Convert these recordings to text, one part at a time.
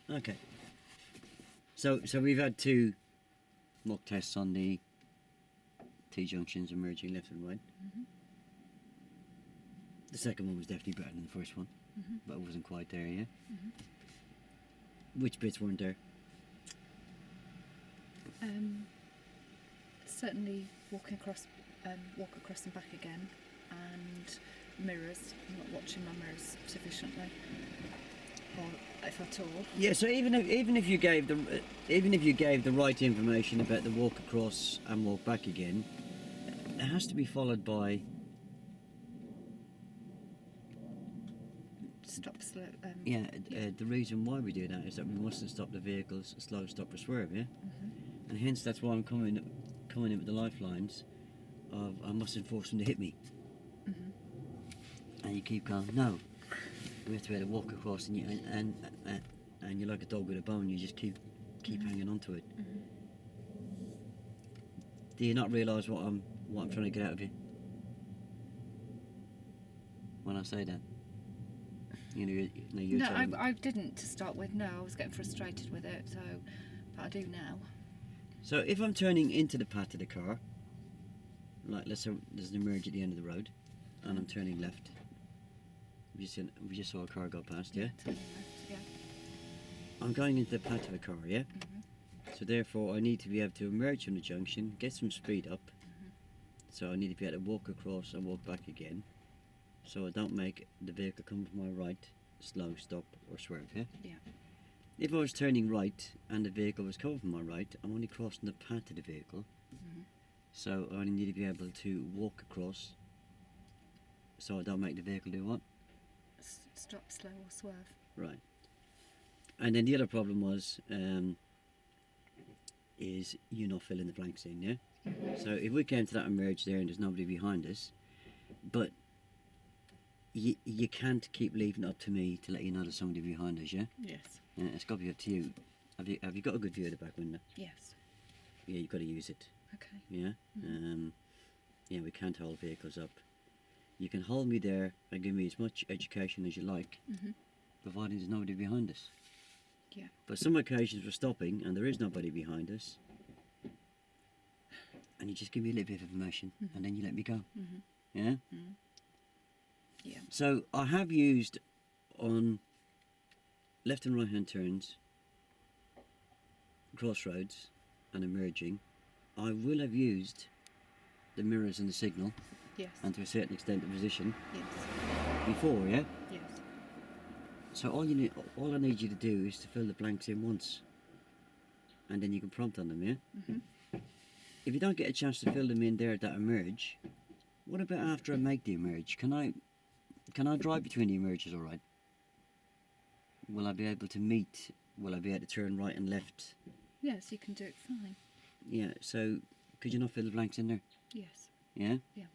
Okay. So we've had 2 mock tests on the T-junctions and merging left and right. The second one was definitely better than the first one, but it wasn't quite there, yeah? Which bits weren't there? Certainly walk across and back again, and mirrors. I'm not watching my mirrors sufficiently, or if at all. Yeah, so even if you gave the right information about the walk across and walk back again, it has to be followed by Stop slow. The reason why we do that is that we mustn't stop the vehicles, slow, stop or swerve, yeah? And hence that's why I'm coming in with the lifelines of I mustn't force them to hit me. And you keep going, no, we have to be able to walk across, and you're like a dog with a bone, you just keep hanging on to it. Do you not realise what I'm trying to get out of you when I say that? You're No, telling me. I didn't to start with. No, I was getting frustrated with it. So, but I do now. So if I'm turning into the path of the car, like let's say there's an emerge at the end of the road, and I'm turning left. We just saw a car go past, yeah? Turning left, yeah. I'm going into the path of a car, yeah? So therefore I need to be able to emerge from the junction, get some speed up. So I need to be able to walk across and walk back again. So I don't make the vehicle come from my right, slow, stop or swerve, yeah? Yeah. If I was turning right and the vehicle was coming from my right, I'm only crossing the path of the vehicle. So I only need to be able to walk across so I don't make the vehicle do what? Stop, slow or swerve. Right. And then the other problem was is you not filling the blanks in, yeah? So if we came to that emerge there and there's nobody behind us, but you can't keep leaving it up to me to let you know there's somebody behind us, yeah? Yes. Yeah, it's got to be up to you. Have you got a good view of the back window? Yes. Yeah, you've got to use it. Okay. Yeah? Yeah, we can't hold vehicles up. You can hold me there and give me as much education as you like, providing there's nobody behind us. Yeah. But some occasions we're stopping and there is nobody behind us, and you just give me a little bit of information and then you let me go. Yeah? Yeah. So I have used on left and right hand turns, crossroads and emerging, I will have used the mirrors and the signal, Yes. and to a certain extent the position Yes. before, yeah? Yes. So all I need you to do is to fill the blanks in once, and then you can prompt on them, yeah? If you don't get a chance to fill them in there at that emerge, what about after I make the emerge? Can I drive between the emerges all right? Will I be able to meet? Will I be able to turn right and left? Yes, you can do it fine. Yeah, so could you not fill the blanks in there? Yes. Yeah? Yeah.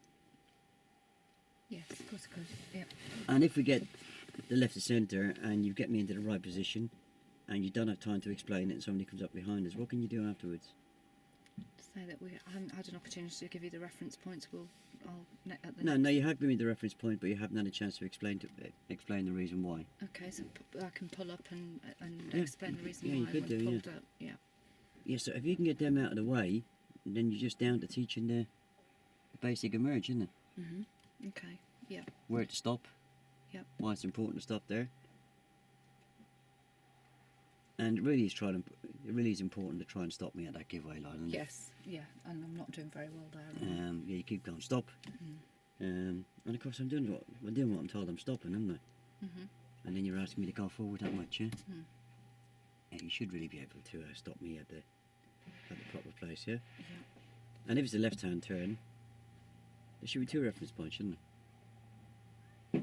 Yes, of course I could. Yeah. And if we get the left to centre and you get me into the right position and you don't have time to explain it and somebody comes up behind us, what can you do afterwards? Say that I haven't had an opportunity to give you the reference points. At the No, next. you have given me the reference point, but you haven't had a chance to explain the reason why. Okay, so I can pull up and Yeah. explain the reason Yeah, why you could when do, pulled yeah. up. Yeah. Yeah, so if you can get them out of the way, then you're just down to teaching the basic emerge, isn't it? Okay. Yeah. Where to stop, Yep. why it's important to stop there. And it really is important to try and stop me at that giveaway line, isn't it? Yes. Yeah. And I'm not doing very well there. Yeah, you keep going, stop. And of course I'm doing what I'm told I'm stopping, aren't I? And then you're asking me to go forward that much, yeah? Yeah, you should really be able to stop me at the proper place, yeah? Yeah. And if it's a left-hand turn, there should be 2 reference points, shouldn't there?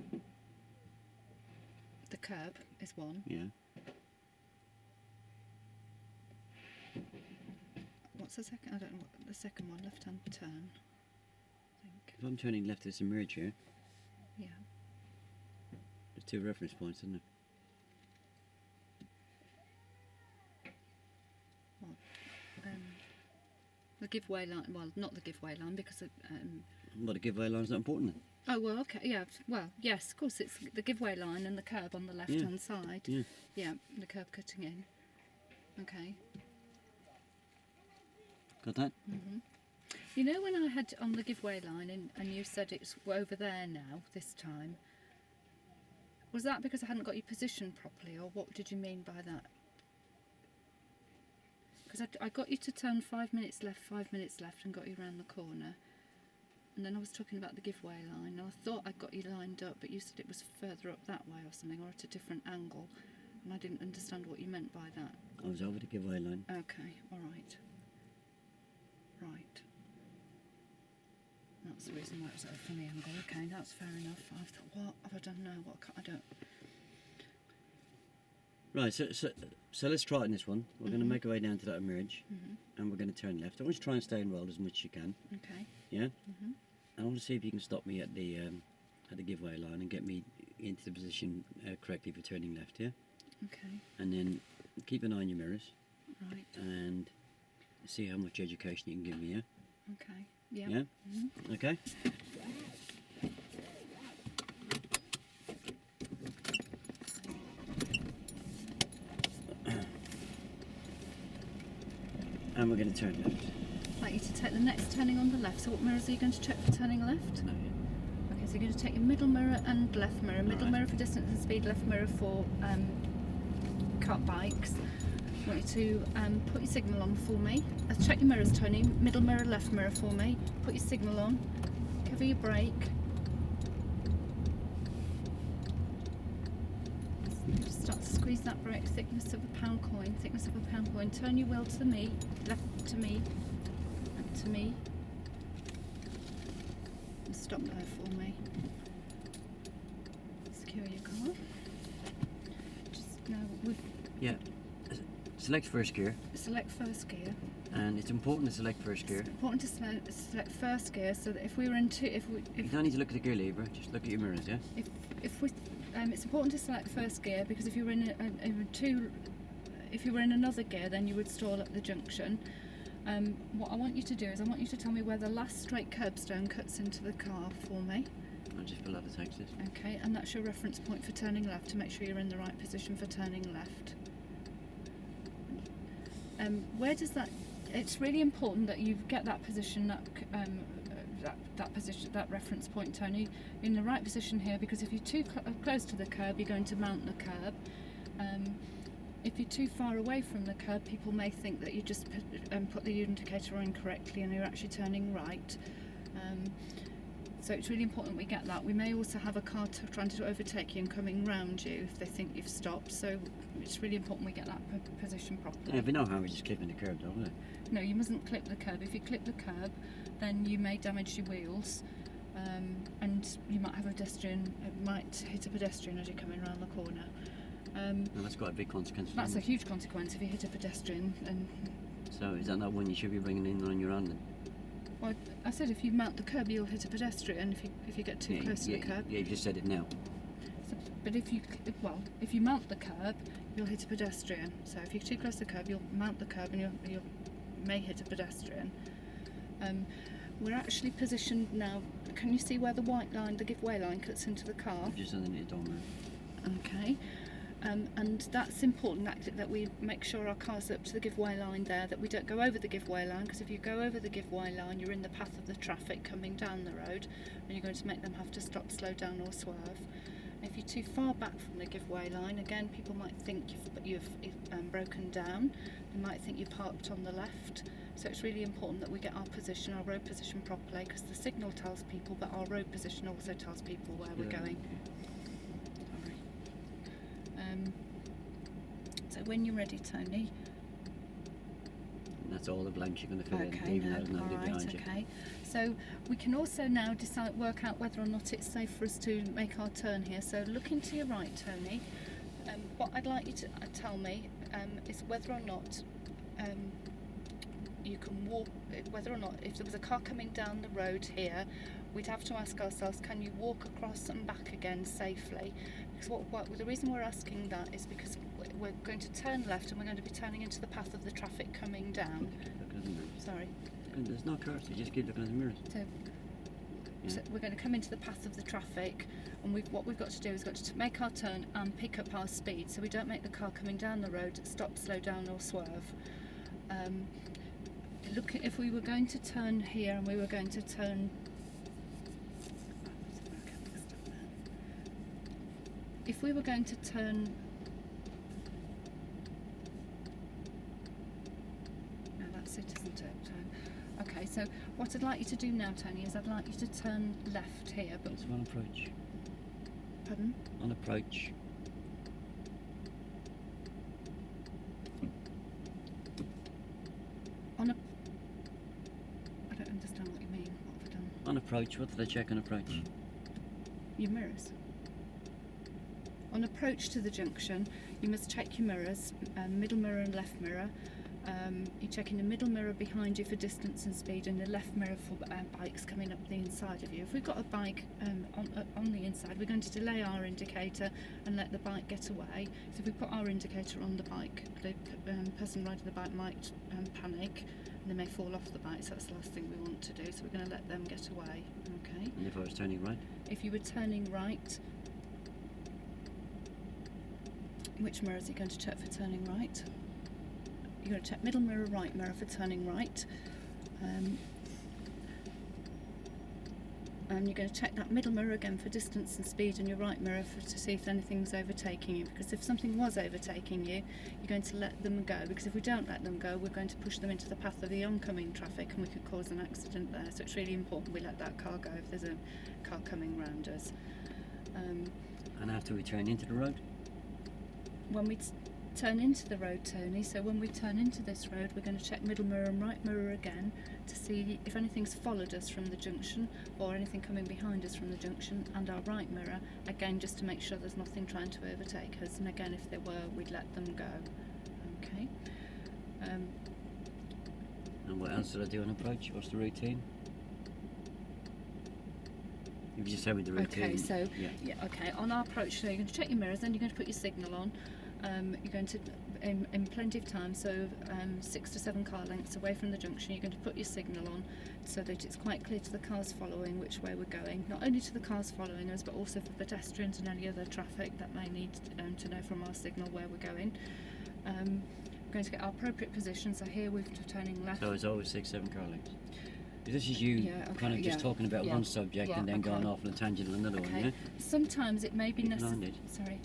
The curb is one. Yeah. What's the second? I don't know what the second one. Left-hand turn. I think. If I'm turning left at this emerge here, Yeah. there's 2 reference points, isn't there? Well, the giveaway line. Well, not the giveaway line because Well, the giveaway line's not important then. Oh, well, okay, yeah. Well, yes, of course, it's the giveaway line and the curb on the left-hand side. Yeah. Yeah, the curb cutting in. Okay. Got that? You know when I had on the giveaway line and you said it's over there now, this time, was that because I hadn't got you positioned properly, or what did you mean by that? Because I got you to turn 5 minutes left and got you around the corner. And then I was talking about the giveaway line, and I thought I got you lined up, but you said it was further up that way or something, or at a different angle. And I didn't understand what you meant by that. I was over the giveaway line. Okay, alright. Right. That's the reason why it was at a funny angle. Okay, that's fair enough. I thought, what have I done now? What I don't... Right, so let's try it in this one. We're going to make our way down to that emerge, and we're going to turn left. I want you to try and stay in roll as much as you can. Okay. Yeah? And I want to see if you can stop me at the giveaway line and get me into the position correctly for turning left, yeah? Okay. And then keep an eye on your mirrors Right. and see how much education you can give me, yeah? Okay. Yeah. Yeah? Okay? And we're going to turn left. I'd like you to take the next turning on the left. So what mirrors are you going to check for turning left? No, Okay, so you're going to take your middle mirror and left mirror. Middle mirror for distance and speed, left mirror for cart bikes. I want you to put your signal on for me. Check your mirrors, Tony. Middle mirror, left mirror for me. Put your signal on. Cover your brake. Just start to squeeze that brake. Thickness of a pound coin. Thickness of a pound coin. Turn your wheel to me. Left to me. And to me. And stop there for me. Secure your car. Just now we've Yeah. Select first gear, select first gear. and it's important to select first gear. It's important to select first gear so that if we were in two, You don't need to look at the gear lever, just look at your mirrors, yeah? if we, it's important to select first gear because if you were if you were in another gear, then you would stall at the junction. What I want you to do is I want you to tell me where the last straight curbstone cuts into the car for me. I'll just fill out the text list. Okay, and that's your reference point for turning left to make sure you're in the right position for turning left. Where does that? It's really important that you get that position, that position, that reference point, Tony, in the right position here. Because if you're too close to the curb, you're going to mount the curb. If you're too far away from the curb, people may think that you just put the indicator on incorrectly and you're actually turning right. So it's really important we get that. We may also have a car trying to overtake you and coming round you if they think you've stopped. So it's really important we get that position properly. Yeah, we know how we're just clipping the curb, don't we? No, you mustn't clip the curb. If you clip the curb, then you may damage your wheels, and you might have a pedestrian. It might hit a pedestrian as you're coming around the corner. Well, that's quite a big consequence. That's a huge consequence if you hit a pedestrian. And so is that not one you should be bringing in on your own then? well, I said if you mount the curb, you'll hit a pedestrian. If you get too close to the curb. Yeah, you just said it now. So, but if you mount the curb, you'll hit a pedestrian. So if you're too close to the curb, you'll mount the curb and you may hit a pedestrian. We're actually positioned now. Can you see where the white line, the giveaway line, cuts into the car? Just underneath the door now. Okay. And that's important that we make sure our car's up to the giveaway line there, that we don't go over the giveaway line, because if you go over the giveaway line, you're in the path of the traffic coming down the road, and you're going to make them have to stop, slow down or swerve. If you're too far back from the giveaway line, again, people might think you've broken down. They might think you parked on the left. So it's really important that we get our position, our road position properly, because the signal tells people, but our road position also tells people where we're going. So when you're ready, Tony. And that's all the blanks you're going to fill in, even though there's nobody behind you. Okay. So we can also now work out whether or not it's safe for us to make our turn here. So looking to your right, Tony. What I'd like you to tell me is whether or not you can walk. Whether or not, if there was a car coming down the road here, we'd have to ask ourselves, can you walk across and back again safely? Because the reason we're asking that is because we're going to turn left and we're going to be turning into the path of the traffic coming down. Look at the mirrors. Sorry. There's no cars, so just keep looking at the mirrors. So we're going to come into the path of the traffic, and what we've got to do is got to make our turn and pick up our speed, so we don't make the car coming down the road stop, slow down, or swerve. Look, if we were going to turn here and we were going to turn. If we were going to turn. No, that's it, isn't it? Okay, so what I'd like you to do now, Tony, is I'd like you to turn left here. But it's on approach. Pardon? On approach. On a. I don't understand what you mean. What have I done? On approach. What did I check on approach? Your mirrors. On approach to the junction, you must check your mirrors, middle mirror and left mirror. You're checking the middle mirror behind you for distance and speed, and the left mirror for bikes coming up the inside of you. If we've got a bike on the inside, we're going to delay our indicator and let the bike get away. So if we put our indicator on the bike, the person riding the bike might panic, and they may fall off the bike, so that's the last thing we want to do. So we're going to let them get away. Okay. And if I was turning right? If you were turning right, which mirrors are you going to check for turning right? You're going to check middle mirror, right mirror for turning right. And you're going to check that middle mirror again for distance and speed, and your right mirror to see if anything's overtaking you. Because if something was overtaking you, you're going to let them go. Because if we don't let them go, we're going to push them into the path of the oncoming traffic, and we could cause an accident there. So it's really important we let that car go if there's a car coming round us. And after we turn into the road? When we turn into the road, Tony, so when we turn into this road, we're going to check middle mirror and right mirror again to see if anything's followed us from the junction or anything coming behind us from the junction, and our right mirror again just to make sure there's nothing trying to overtake us, and again if there were, we'd let them go. Okay. And what else did I do on approach? What's the routine? If you just tell me the routine. Okay, so okay, on our approach, so you're going to check your mirrors, then you're going to put your signal on. You're going to, in plenty of time, so 6 to 7 car lengths away from the junction, you're going to put your signal on so that it's quite clear to the cars following which way we're going. Not only to the cars following us, but also for pedestrians and any other traffic that may need to know from our signal where we're going. We're going to get our appropriate position, so here we're turning left. So it's always 6, 7 car lengths. This is you kind of just talking about one subject and then going off on a tangent on another one, yeah? Sometimes it may be necessary.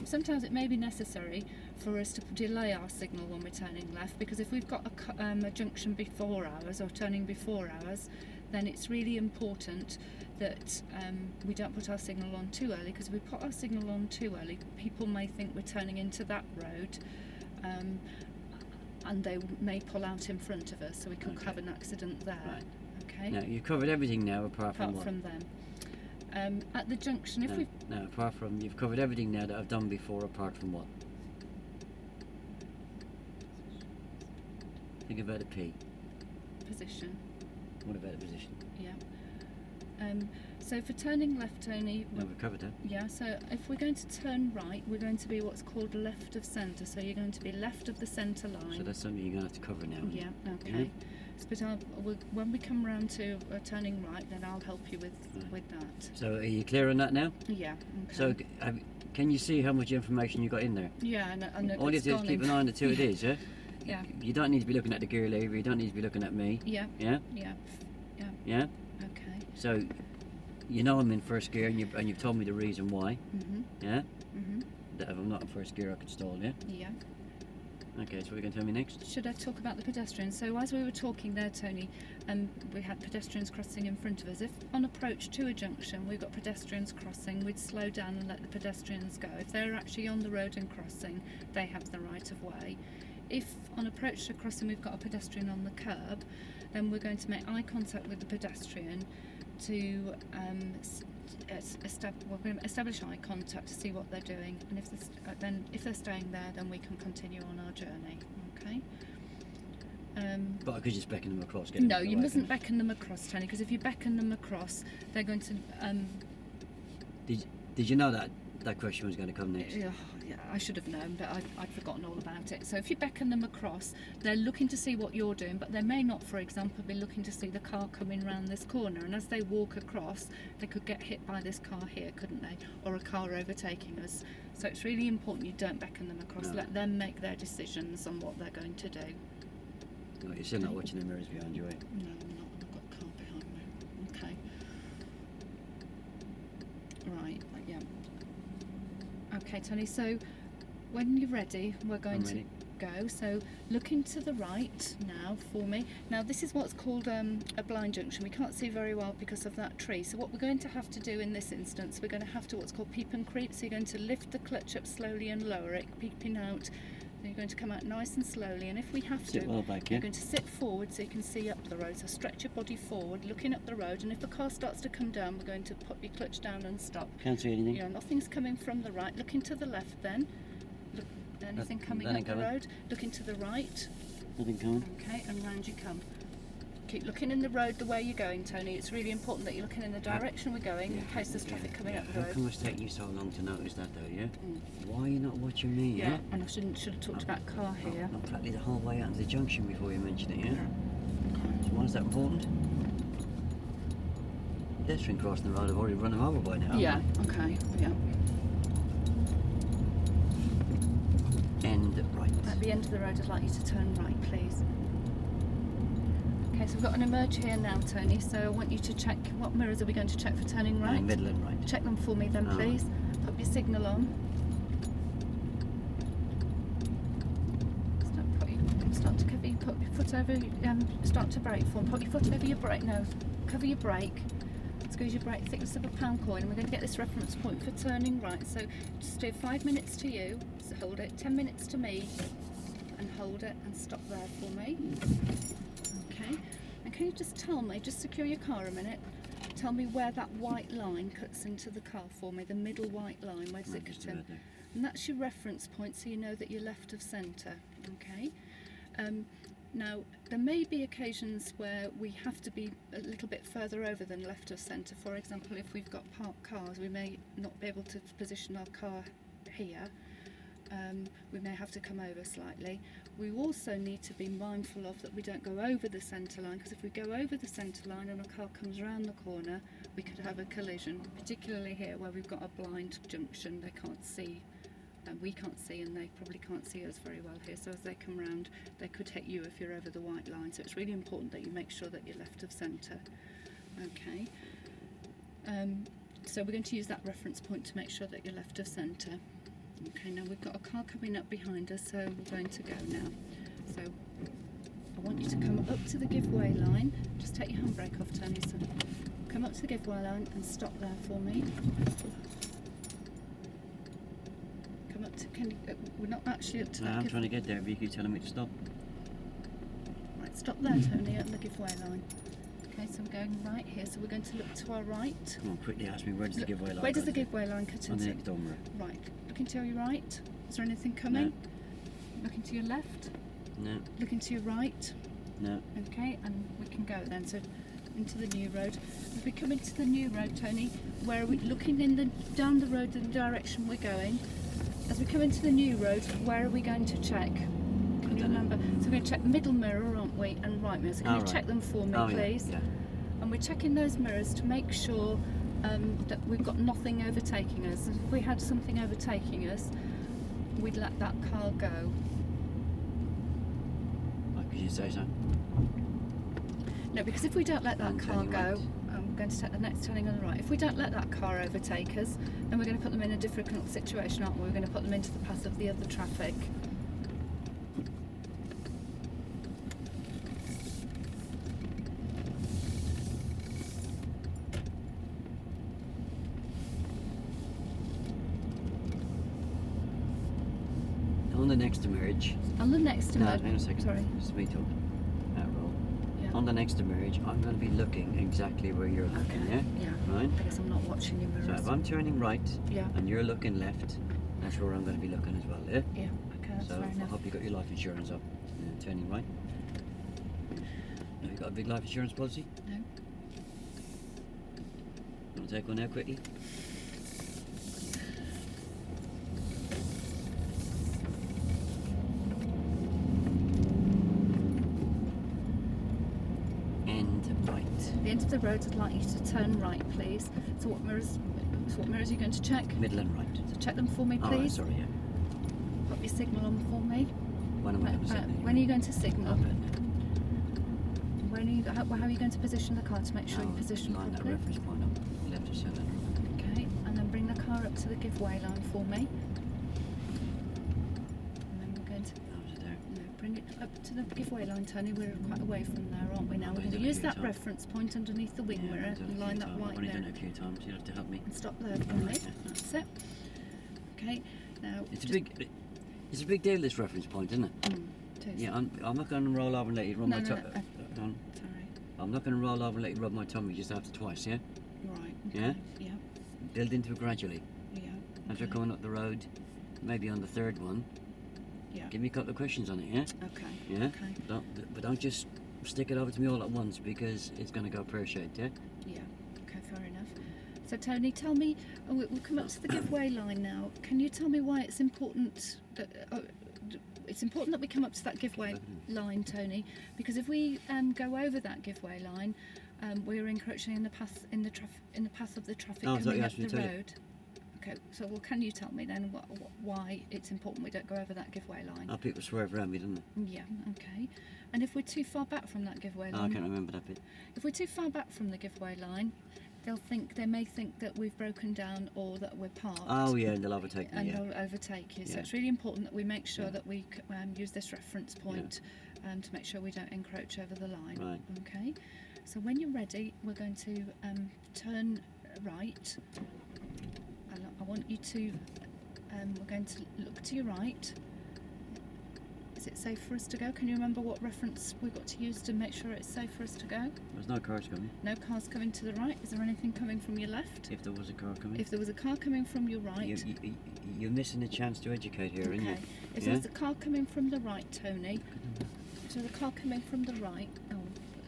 Sometimes it may be necessary for us to delay our signal when we're turning left, because if we've got a junction before ours or turning before ours, then it's really important that we don't put our signal on too early, because if we put our signal on too early, people may think we're turning into that road. And they may pull out in front of us, so we could have an accident there. Right. Okay. Now you've covered everything now apart from what? Them. At the junction, apart from you've covered everything now that I've done before apart from what? Think about the P. Position. What about the position? Yeah. So for turning left, Tony. No, we've covered that. Yeah. So if we're going to turn right, we're going to be what's called left of centre. So you're going to be left of the centre line. So that's something you're going to have to cover now. Yeah. Okay. But when we come round to turning right, then I'll help you with that. So are you clear on that now? Yeah. Okay. So can you see how much information you got in there? Yeah, and all you have to do is keep an eye on the two it is, yeah? Yeah. You don't need to be looking at the gear lever, you don't need to be looking at me. Yeah. Yeah? Yeah. Yeah. Yeah? Okay. So you know I'm in first gear and you've told me the reason why. Yeah? That if I'm not in first gear I could stall, yeah? Yeah. Okay, so what are you going to tell me next? Should I talk about the pedestrians? So as we were talking there, Tony, we had pedestrians crossing in front of us. If on approach to a junction we've got pedestrians crossing, we'd slow down and let the pedestrians go. If they're actually on the road and crossing, they have the right of way. If on approach to crossing we've got a pedestrian on the curb, then we're going to make eye contact with the pedestrian to we're going to establish eye contact to see what they're doing, and if they're staying there, then we can continue on our journey. Okay. But I could just beckon them across. No, you mustn't beckon them across, Tony, because if you beckon them across, they're going to. Did you know that question was going to come next? Yeah, Yeah, I should have known, but I'd forgotten all about it. So if you beckon them across, they're looking to see what you're doing, but they may not, for example, be looking to see the car coming round this corner. And as they walk across, they could get hit by this car here, couldn't they? Or a car overtaking us. So it's really important you don't beckon them across. No. Let them make their decisions on what they're going to do. No, you're still not watching the mirrors behind you, eh? No, I'm not. I've got a car behind me. Okay. Right, yeah. Okay, Tony, so when you're ready, we're going I'm to ready. go. So looking to the right now for me. Now this is what's called a blind junction. We can't see very well because of that tree. So what we're going to have to do in this instance, we're going to have to what's called peep and creep. So you're going to lift the clutch up slowly and lower it, peeping out. Then you're going to come out nice and slowly, and if we have Sit to, well back, yeah? you're going to sit forward so you can see up the road. So stretch your body forward, looking up the road, and if the car starts to come down, we're going to put your clutch down and stop. Can't see anything. You know, nothing's coming from the right. Looking to the left then. Look, anything coming nothing up the coming. road. Looking to the right. Nothing coming. Okay, and round you come. Keep looking in the road the way you're going, Tony. It's really important that you're looking in the direction we're going in case there's traffic coming up the How road. come it's taking you so long to notice that though, yeah? Mm. Why are you not watching me, yeah? And I should have talked about car here. Not practically the whole way out to the junction before you mention it, yeah? So why is that important? Pedestrian crossing the road, I've already run them over by now. Yeah, okay, yeah. And right. At the end of the road, I'd like you to turn right, please. Okay, so we've got an emerge here now, Tony, so I want you to check, what mirrors are we going to check for turning right? Middle and right. Check them for me then, Oh. please. Put your signal on. Start to cover, put your foot over, start to brake for me. Put your foot over your brake, no, cover your brake. Squeeze your brake, thickness of a pound coin, and we're going to get this reference point for turning right. So just do 5 minutes to you, so hold it, 10 minutes to me, and hold it, and stop there for me. Okay, and can you just tell me, just secure your car a minute, tell me where that white line cuts into the car for me, the middle white line, where does it Just cut in? about there. And that's your reference point, so you know that you're left of centre, okay? Now, there may be occasions where we have to be a little bit further over than left of centre. For example, if we've got parked cars, we may not be able to position our car here. We may have to come over slightly. We also need to be mindful of that we don't go over the centre line, because if we go over the centre line and a car comes around the corner, we could have a collision, particularly here where we've got a blind junction. They can't see, and we can't see, and they probably can't see us very well here. So as they come round, they could hit you if you're over the white line. So it's really important that you make sure that you're left of centre. Okay. So we're going to use that reference point to make sure that you're left of centre. Okay, now we've got a car coming up behind us, so we're going to go now. So I want you to come up to the give way line. Just take your handbrake off, Tony. So come up to the give way line and stop there for me. Come up to, we're not actually up to No, that I'm give. trying to get there, but you keep telling me to stop. Right, stop there, Tony, at the give way line. Okay, so we're going right here, so we're going to look to our right. Come on, quickly ask me, where does the Look, giveaway line where does go the to? give way line cut On the into? next door mirror. Right, looking to your right. Is there anything coming? Looking to your left. No, Looking to your right. no. Okay, and we can go then, so into the new road. As we come into the new road, Tony, where are we looking down the road in the direction we're going? As we come into the new road, where are we going to check? Can you remember? So we're going to check middle mirror, aren't we, and right mirror. So can you check them for me, please? Yeah. And we're checking those mirrors to make sure that we've got nothing overtaking us. If we had something overtaking us, we'd let that car go. Why could you say so? No, because if we don't let that I'm car turning go, right. I'm going to take the next turning on the right. If we don't let that car overtake us, then we're going to put them in a difficult situation, aren't we? We're going to put them into the path of the other traffic. On the next emerge. On the next No, emerge, hang on a second. sorry, Just me talk. Roll. yeah. On the next emerge, I'm going to be looking exactly where you're looking, Okay, yeah? yeah. Right? I guess I'm not watching your So mirrors. if I'm turning right Yeah, and you're looking left, that's where I'm going to be looking as well, yeah? yeah, okay, that's So fair I enough. hope you got your life insurance up. Turning right. Have you got a big life insurance policy? No. Want to take one now quickly? end of the road, I'd like you to turn right, please. So what mirrors are you going to check? Middle and right. So check them for me, Oh, right, please. sorry, yeah. Put your signal on for me. When am I going to signal? When are you going to signal? Okay. How are you going to position the car to make sure you position line that properly? reference point up, left of centre. Okay, and then bring the car up to the give way line for me. And then we're going to bring it up to the give way line, Tony. We're quite away from there, aren't we now? We're going to use that reference point underneath the wing mirror and line that white I've already there. done it a few times. You have to help me. And stop there for me. That's it. Okay, now It's a big deal, this reference point, isn't it? it is. Yeah, I'm not going to roll over and let you rub No, my no, tummy. Sorry. I'm not going to roll over and let you rub my tummy just after twice, yeah? Right. Yeah? Okay. Yeah. Build into it gradually. Yeah. As you're coming up the road, maybe on the third one, Yeah. give me a couple of questions on it, yeah? Okay. Yeah? Okay. But don't just stick it over to me all at once, because it's going to go pear-shaped, yeah? Yeah. Okay. Fair enough. So Tony, tell me. We'll come up to the give way line now. Can you tell me why it's important that it's important that we come up to that give way line, Tony? Because if we go over that give way line, we're encroaching in the path in the path of the traffic Oh, I thought coming you up asked me the to tell you. road. Okay. So can you tell me then why it's important we don't go over that give way line? Oh, people swerve around me, don't they? Yeah. Okay. And if we're too far back from that give way Oh, I line, can't remember that bit. if we're too far back from the give way line, they may think that we've broken down or that we're parked. Oh, yeah, and they'll overtake me, And yeah. they'll overtake you. So Yeah. it's really important that we make sure Yeah. that we use this reference point to make sure we don't encroach over the line. Right. Okay. So when you're ready, we're going to turn right. And I want you to. We're going to look to your right. Is it safe for us to go? Can you remember what reference we've got to use to make sure it's safe for us to go? There's no cars coming. No cars coming to the right. Is there anything coming from your left? If there was a car coming. If there was a car coming from your right. You're missing a chance to educate here, aren't you? Okay. If there's a car coming from the right, Tony. So the car coming from the right. Oh,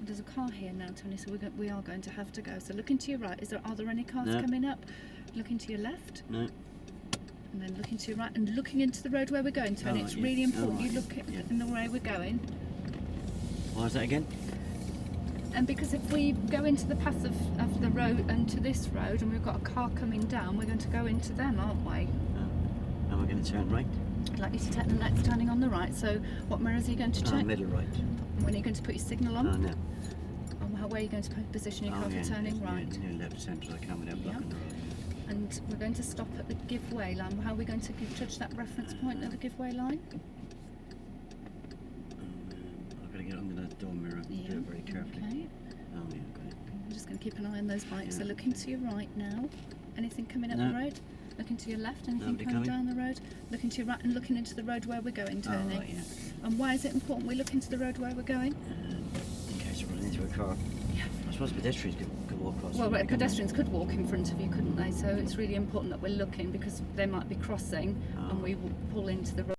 there's a car here now, Tony. So we are going to have to go. So looking to your right. Are there any cars No. coming up? Looking to your left. No. And then looking to your right and looking into the road where we're going, Tony. Oh, It's yeah. really important Oh, you right. look Yeah. in the way we're going. Why is that again? And because if we go into the path of the road and to this road and we've got a car coming down, we're going to go into them, aren't we? Am I going to turn right? I'd like you to take the next turning on the right. So what mirrors are you going to check? Middle right. When are you going to put your signal on? Oh, no. And where are you going to position your car for turning right? Near left centre, I can't without blocking the road. And we're going to stop at the give way line. How are we going to judge that reference point at the give way line? I've got to get under that door mirror. Yeah. Do it very carefully. Okay. Oh, yeah, got it. I'm just going to keep an eye on those bikes. So Yeah. looking to your right now. Anything coming up No. the road? Looking to your left. Anything Nobody coming coming. down the road? Looking to your right and looking into the road where we're going, Tony. Oh, right, yeah. And why is it important we look into the road where we're going? In case I run into a car. Yeah. I suppose pedestrians could walk across. Well, the road, couldn't they? pedestrians could walk in front of you, couldn't they? So it's really important that we're looking because they might be crossing and we will pull into the road.